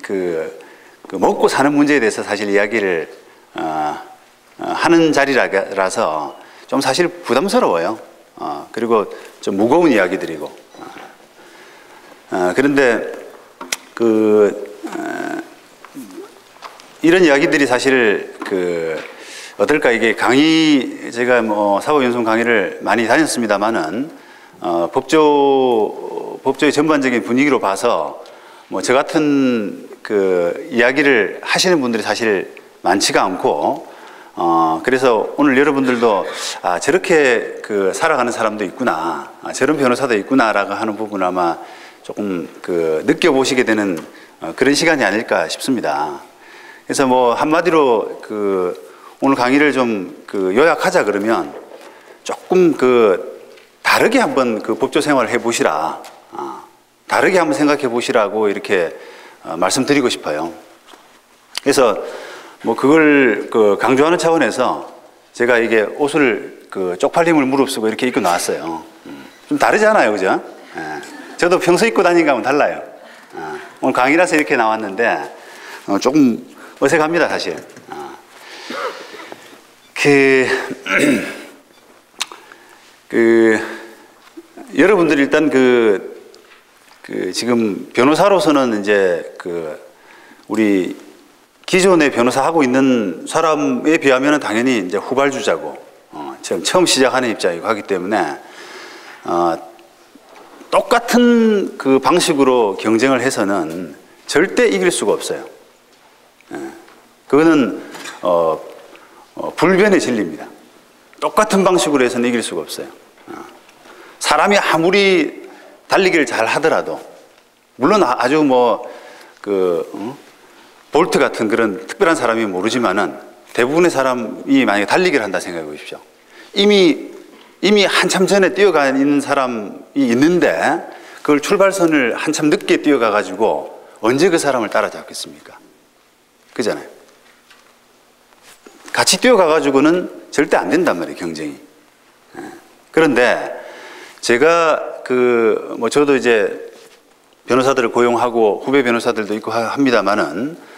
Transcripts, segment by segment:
그 먹고 사는 문제에 대해서 사실 이야기를 하는 자리라서 좀 사실 부담스러워요. 그리고 좀 무거운 이야기들이고. 그런데 이런 이야기들이 사실 어떨까, 이게 제가 뭐 사법연수원 강의를 많이 다녔습니다만은 법조의 전반적인 분위기로 봐서 뭐 저 같은 이야기를 하시는 분들이 사실 많지가 않고, 그래서 오늘 여러분들도 저렇게 살아가는 사람도 있구나, 저런 변호사도 있구나라고 하는 부분을 아마 조금 느껴보시게 되는 그런 시간이 아닐까 싶습니다. 그래서 뭐 한마디로 오늘 강의를 좀 요약하자 그러면 조금 다르게 한번 법조 생활을 해보시라, 다르게 한번 생각해 보시라고 이렇게 말씀드리고 싶어요. 그래서 뭐 그걸 강조하는 차원에서 제가 이게 옷을 쪽팔림을 무릅쓰고 이렇게 입고 나왔어요. 좀 다르잖아요, 그죠? 저도 평소 입고 다니는 거하고는 달라요. 오늘 강의라서 이렇게 나왔는데 조금 어색합니다, 사실. 여러분들이 일단 지금 변호사로서는 이제 우리 기존의 변호사 하고 있는 사람에 비하면 당연히 이제 후발주자고, 처음 시작하는 입장이고 하기 때문에, 똑같은 방식으로 경쟁을 해서는 절대 이길 수가 없어요. 그거는, 불변의 진리입니다. 똑같은 방식으로 해서는 이길 수가 없어요. 사람이 아무리 달리기를 잘 하더라도, 물론 아주 볼트 같은 그런 특별한 사람이 모르지만은 대부분의 사람이 만약에 달리기를 한다 생각해 보십시오. 이미 한참 전에 뛰어가 있는 사람이 있는데 그걸 출발선을 한참 늦게 뛰어가 가지고 언제 그 사람을 따라잡겠습니까? 그잖아요. 같이 뛰어가 가지고는 절대 안 된단 말이에요, 경쟁이. 그런데 제가 저도 이제 변호사들을 고용하고 후배 변호사들도 있고 합니다만은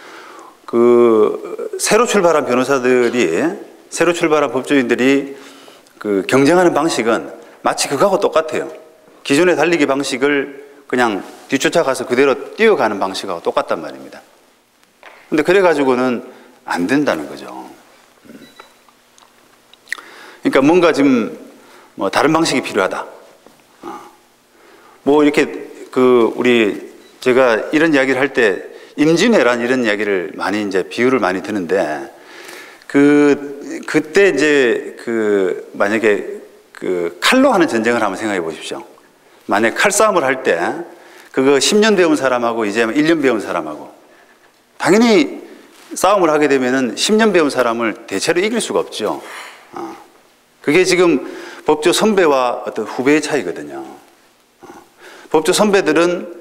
새로 출발한 새로 출발한 법조인들이 경쟁하는 방식은 마치 그거하고 똑같아요. 기존의 달리기 방식을 그냥 뒤쫓아가서 그대로 뛰어가는 방식하고 똑같단 말입니다. 근데 그래가지고는 안 된다는 거죠. 그러니까 뭔가 지금 다른 방식이 필요하다. 뭐 이렇게 제가 이런 이야기를 할 때 임진왜란 이런 이야기를 많이 이제 비유를 많이 드는데 그때 이제 만약에 칼로 하는 전쟁을 한번 생각해 보십시오. 만약 칼싸움을 할 때 그거 10년 배운 사람하고 이제 1년 배운 사람하고 당연히 싸움을 하게 되면은 10년 배운 사람을 대체로 이길 수가 없죠. 그게 지금 법조 선배와 어떤 후배의 차이거든요. 법조 선배들은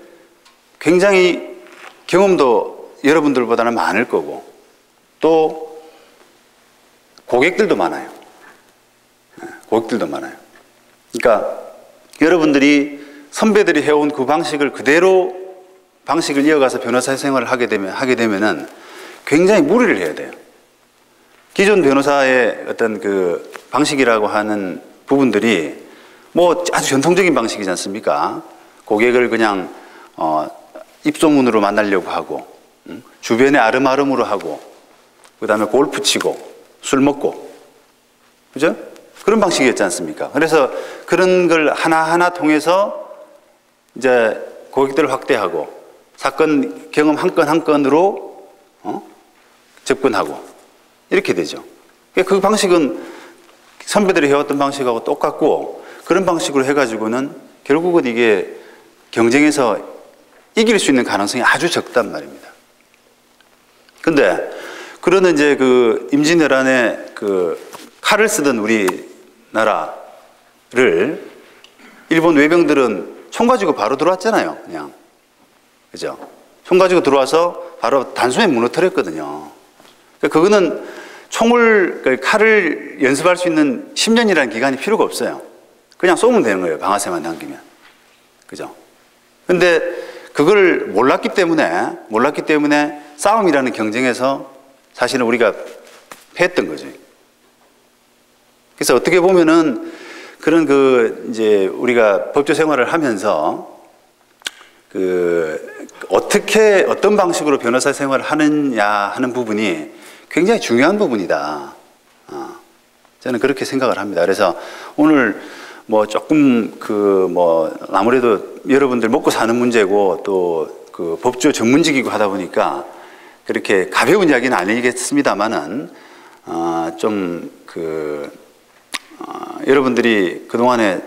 굉장히 경험도 여러분들보다는 많을 거고 또 고객들도 많아요. 고객들도 많아요. 그러니까 여러분들이 선배들이 해온 그 방식을 그대로 방식을 이어가서 변호사 생활을 하게 되면은 굉장히 무리를 해야 돼요. 기존 변호사의 어떤 방식이라고 하는 부분들이 뭐 아주 전통적인 방식이지 않습니까? 고객을 그냥 입소문으로 만나려고 하고, 주변에 아름아름으로 하고, 그 다음에 골프 치고 술 먹고, 그죠? 그런 방식이었지 않습니까? 그래서 그런 걸 하나하나 통해서 이제 고객들을 확대하고 사건 경험 한 건 한 건으로 접근하고 이렇게 되죠. 그 방식은 선배들이 해왔던 방식하고 똑같고 그런 방식으로 해가지고는 결국은 이게 경쟁에서 이길 수 있는 가능성이 아주 적단 말입니다. 근데 그러는 이제 임진왜란에 칼을 쓰던 우리나라를 일본 외병들은 총 가지고 바로 들어왔잖아요, 그냥. 그죠? 총 가지고 들어와서 바로 단숨에 무너뜨렸거든요. 그거는 칼을 연습할 수 있는 10년이라는 기간이 필요가 없어요. 그냥 쏘면 되는 거예요, 방아쇠만 당기면. 그죠? 근데 그걸 몰랐기 때문에 싸움이라는 경쟁에서 사실은 우리가 패했던 거죠. 그래서 어떻게 보면은 그런 이제 우리가 법조 생활을 하면서 어떤 방식으로 변호사 생활을 하느냐 하는 부분이 굉장히 중요한 부분이다. 저는 그렇게 생각을 합니다. 그래서 오늘 뭐 조금 아무래도 여러분들 먹고 사는 문제고 또 그 법조 전문직이고 하다 보니까 그렇게 가벼운 이야기는 아니겠습니다만은 여러분들이 그동안에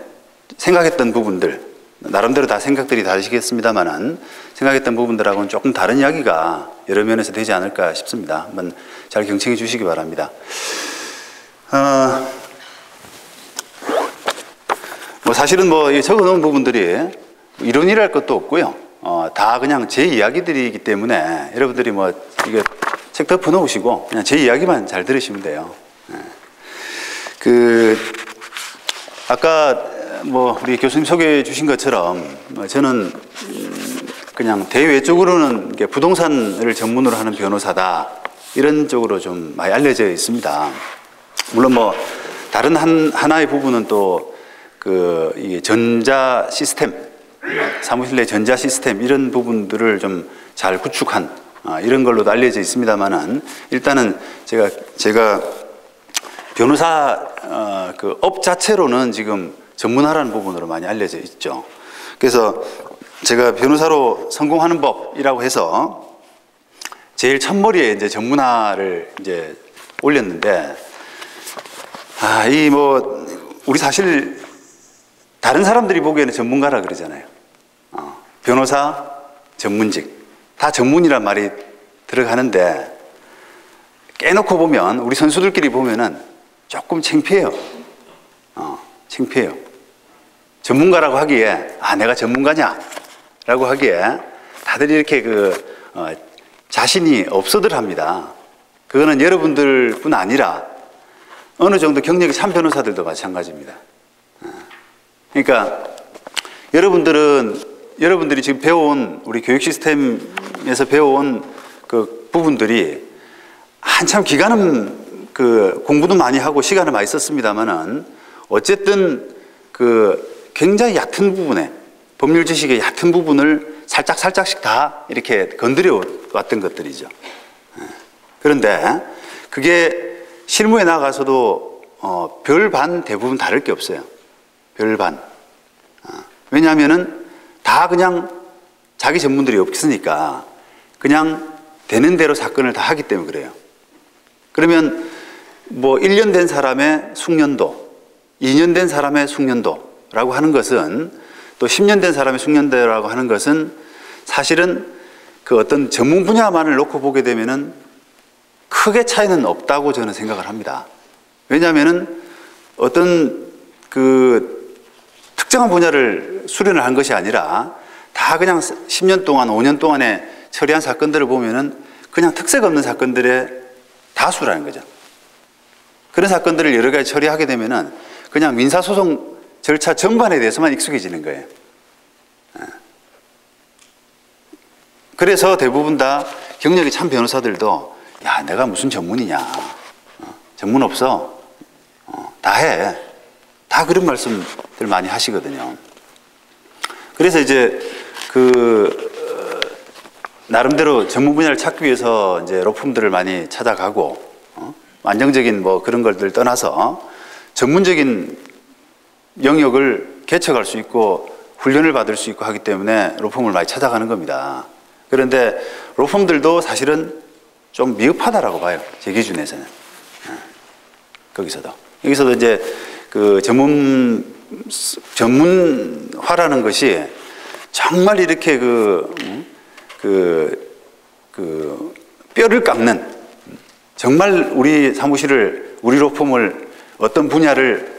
생각했던 부분들, 나름대로 다 생각들이 다르시겠습니다만은 생각했던 부분들하고는 조금 다른 이야기가 여러 면에서 되지 않을까 싶습니다. 한번 잘 경청해 주시기 바랍니다. 사실은 적어 놓은 부분들이 이론이랄 것도 없고요. 다 그냥 제 이야기들이기 때문에 여러분들이 이게 책 덮어 놓으시고 그냥 제 이야기만 잘 들으시면 돼요. 아까 우리 교수님 소개해 주신 것처럼 저는 그냥 대외적으로는 부동산을 전문으로 하는 변호사다 이런 쪽으로 좀 많이 알려져 있습니다. 물론 다른 하나의 부분은 또 이 전자 시스템, 사무실 내 전자 시스템 이런 부분들을 좀 잘 구축한 이런 걸로도 알려져 있습니다만은 일단은 제가 변호사 업 자체로는 지금 전문화라는 부분으로 많이 알려져 있죠. 그래서 제가 변호사로 성공하는 법이라고 해서 제일 첫머리에 이제 전문화를 이제 올렸는데 우리 사실 다른 사람들이 보기에는 전문가라 그러잖아요. 변호사, 전문직 다 전문이란 말이 들어가는데 깨놓고 보면 우리 선수들끼리 보면은 조금 창피해요. 창피해요. 전문가라고 하기에 내가 전문가냐? 라고 하기에 다들 이렇게 자신이 없어들 합니다. 그거는 여러분들뿐 아니라 어느 정도 경력이 찬 변호사들도 마찬가지입니다. 그러니까 여러분들이 지금 배워온 우리 교육 시스템에서 배워온 그 부분들이 한참 기간은 공부도 많이 하고 시간을 많이 썼습니다만은 어쨌든 굉장히 얕은 부분에 법률 지식의 얕은 부분을 살짝씩 다 이렇게 건드려 왔던 것들이죠. 그런데 그게 실무에 나가서도 별반 대부분 다를 게 없어요. 별반. 왜냐하면은 다 그냥 자기 전문들이 없으니까 그냥 되는 대로 사건을 다 하기 때문에 그래요. 그러면 1년 된 사람의 숙련도, 2년 된 사람의 숙련도라고 하는 것은 또 10년 된 사람의 숙련도라고 하는 것은 사실은 어떤 전문 분야만을 놓고 보게 되면은 크게 차이는 없다고 저는 생각을 합니다. 왜냐하면은 어떤 특정한 분야를 수련을 한 것이 아니라 다 그냥 10년 동안, 5년 동안에 처리한 사건들을 보면은 그냥 특색 없는 사건들의 다수라는 거죠. 그런 사건들을 여러 가지 처리하게 되면은 그냥 민사소송 절차 전반에 대해서만 익숙해지는 거예요. 그래서 대부분 다 경력이 찬 변호사들도 내가 무슨 전문이냐. 전문 없어. 다 해. 다 그런 말씀들 많이 하시거든요. 그래서 이제 나름대로 전문 분야를 찾기 위해서 이제 로펌들을 많이 찾아가고, 안정적인 그런 것들 떠나서 전문적인 영역을 개척할 수 있고 훈련을 받을 수 있고 하기 때문에 로펌을 많이 찾아가는 겁니다. 그런데 로펌들도 사실은 좀 미흡하다라고 봐요. 제 기준에서는. 여기서도 이제 전문화라는 것이 정말 이렇게 뼈를 깎는, 정말 우리 사무실을, 우리 로펌을 어떤 분야를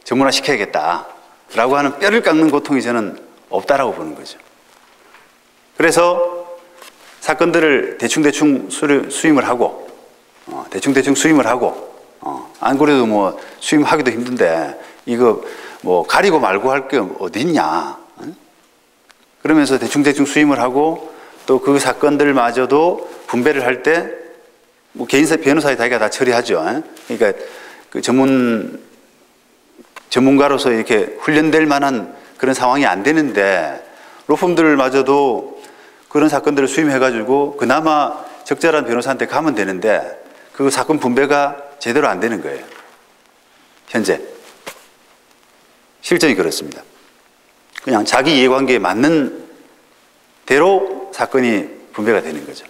전문화 시켜야겠다라고 하는 뼈를 깎는 고통이 저는 없다라고 보는 거죠. 그래서 사건들을 대충 수임을 하고, 안 그래도 수임하기도 힘든데, 이거 가리고 말고 할 게 어디 있냐. 그러면서 대충 수임을 하고 또 그 사건들마저도 분배를 할 때 뭐 개인사 변호사의 자기가 다 처리하죠. 그러니까 그 전문가로서 이렇게 훈련될 만한 그런 상황이 안 되는데 로펌들마저도 그런 사건들을 수임해가지고 그나마 적절한 변호사한테 가면 되는데 그 사건 분배가 제대로 안 되는 거예요. 현재 실정이 그렇습니다. 그냥 자기 이해관계에 맞는 대로 사건이 분배가 되는 거죠.